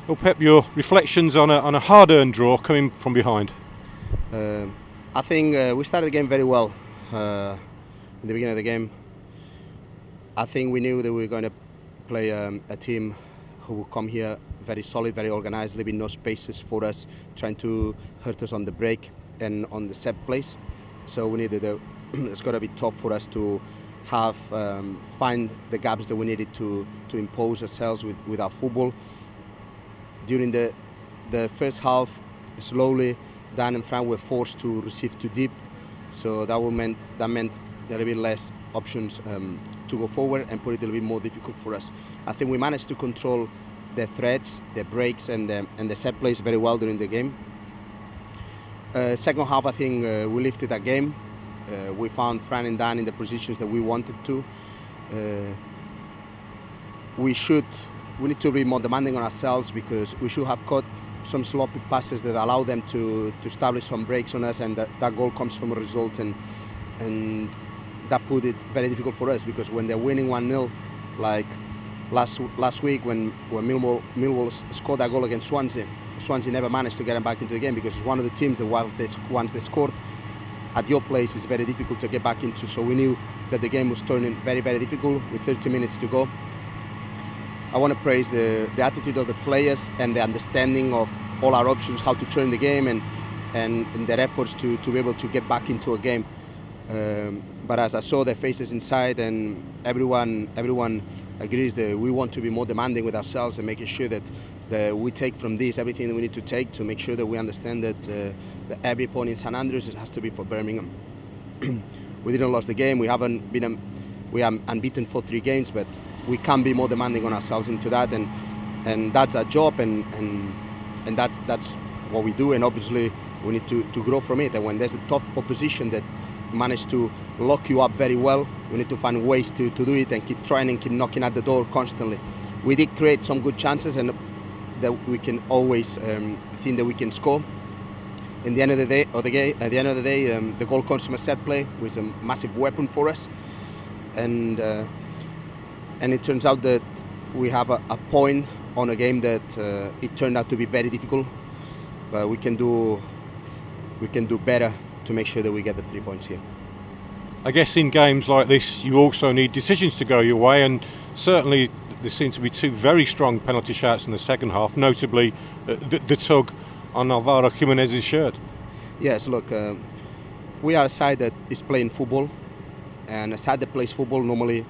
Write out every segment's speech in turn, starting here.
Well, Pep, your reflections on a hard-earned draw coming from behind. I think we started the game very well in the beginning of the game. I think we knew that we were going to play a team who would come here very solid, very organised, leaving no spaces for us, trying to hurt us on the break and on the set plays. So we needed it's got to be tough for us to have find the gaps that we needed to impose ourselves with our football. During the first half, slowly Dan and Frank were forced to receive too deep, so that meant a little bit less options to go forward and put it a little bit more difficult for us. I think we managed to control the threats, the breaks, and the set plays very well during the game. Second half, I think we lifted that game. We found Fran and Dan in the positions that we wanted to. We need to be more demanding on ourselves, because we should have caught some sloppy passes that allow them to establish some breaks on us, and that goal comes from a result, and that put it very difficult for us, because when they're winning 1-0, like last week when Millwall scored that goal against Swansea never managed to get them back into the game, because it's one of the teams that once they scored at your place, it's very difficult to get back into. So we knew that the game was turning very, very difficult with 30 minutes to go. I want to praise the attitude of the players and the understanding of all our options, how to turn the game, and their efforts to be able to get back into a game. But as I saw their faces inside, and everyone agrees that we want to be more demanding with ourselves and making sure that we take from this everything that we need to take to make sure that we understand that every point in St Andrews has to be for Birmingham. We didn't lose the game. We are unbeaten for 3 games, but we can be more demanding on ourselves into that, and that's our job, and that's what we do, and obviously we need to grow from it. And when there's a tough opposition that managed to lock you up very well, we need to find ways to do it and keep trying and keep knocking at the door constantly. We did create some good chances, and that we can always think that we can score. In the end of the day, the goal comes from a set play, which is a massive weapon for us, and it turns out that we have a point on a game that it turned out to be very difficult, but we can do better to make sure that we get the 3 points here. I guess in games like this, you also need decisions to go your way, and certainly there seem to be 2 very strong penalty shouts in the second half, notably the tug on Alvaro Jimenez's shirt. Yes, look, we are a side that is playing football, and a side that plays football normally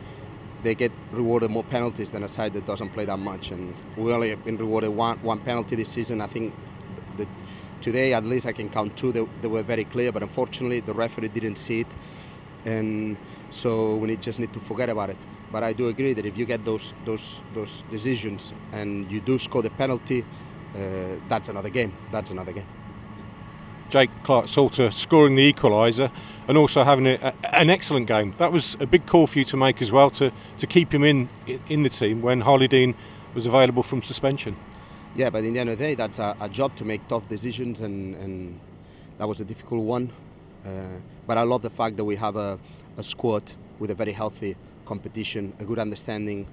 they get rewarded more penalties than a side that doesn't play that much, and we only have been rewarded one penalty this season. I think today at least I can count 2 that were very clear, but unfortunately the referee didn't see it, and so we just need to forget about it. But I do agree that if you get those decisions and you do score the penalty, that's another game. Jake Salter scoring the equaliser and also having an excellent game. That was a big call for you to make as well, to keep him in the team when Harley Dean was available from suspension. Yeah, but in the end of the day, that's a job to make tough decisions, and that was a difficult one. But I love the fact that we have a squad with a very healthy competition, a good understanding,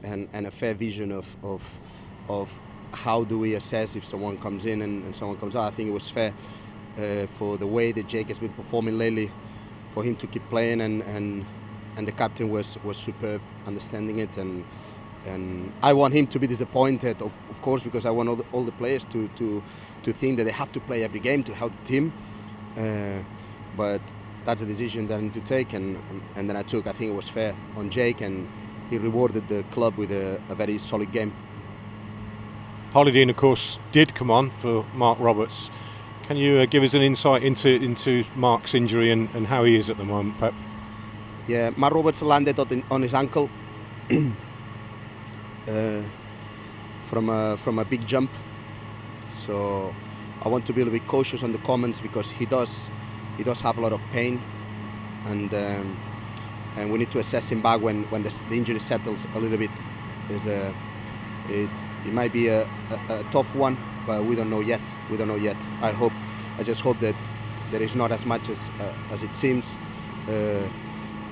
and a fair vision of how do we assess if someone comes in and someone comes out. I think it was fair for the way that Jake has been performing lately, for him to keep playing, and the captain was superb understanding it, and I want him to be disappointed, of course, because I want all the players to think that they have to play every game to help the team, but that's a decision that I need to take, and then I took. I think it was fair on Jake, and he rewarded the club with a very solid game. Harley Dean, of course, did come on for Mark Roberts. Can you give us an insight into Mark's injury and how he is at the moment, Pep? Yeah, Mark Roberts landed on his ankle from a big jump. So I want to be a little bit cautious on the comments, because he does have a lot of pain, and we need to assess him back when the injury settles a little bit. It might be a tough one, but we don't know yet. I just hope that there is not as much as it seems.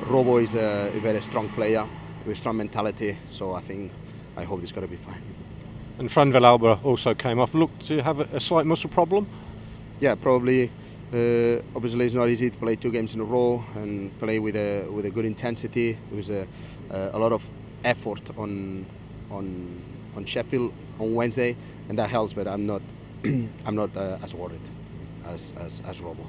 Robo is a very strong player with strong mentality, so I hope it's going to be fine. And Alaba also came off. Looked to have a slight muscle problem. Yeah, probably. Obviously, it's not easy to play 2 games in a row and play with a good intensity. It was a lot of effort on Sheffield on Wednesday, and that helps. But I'm not I'm not as worried as Robo.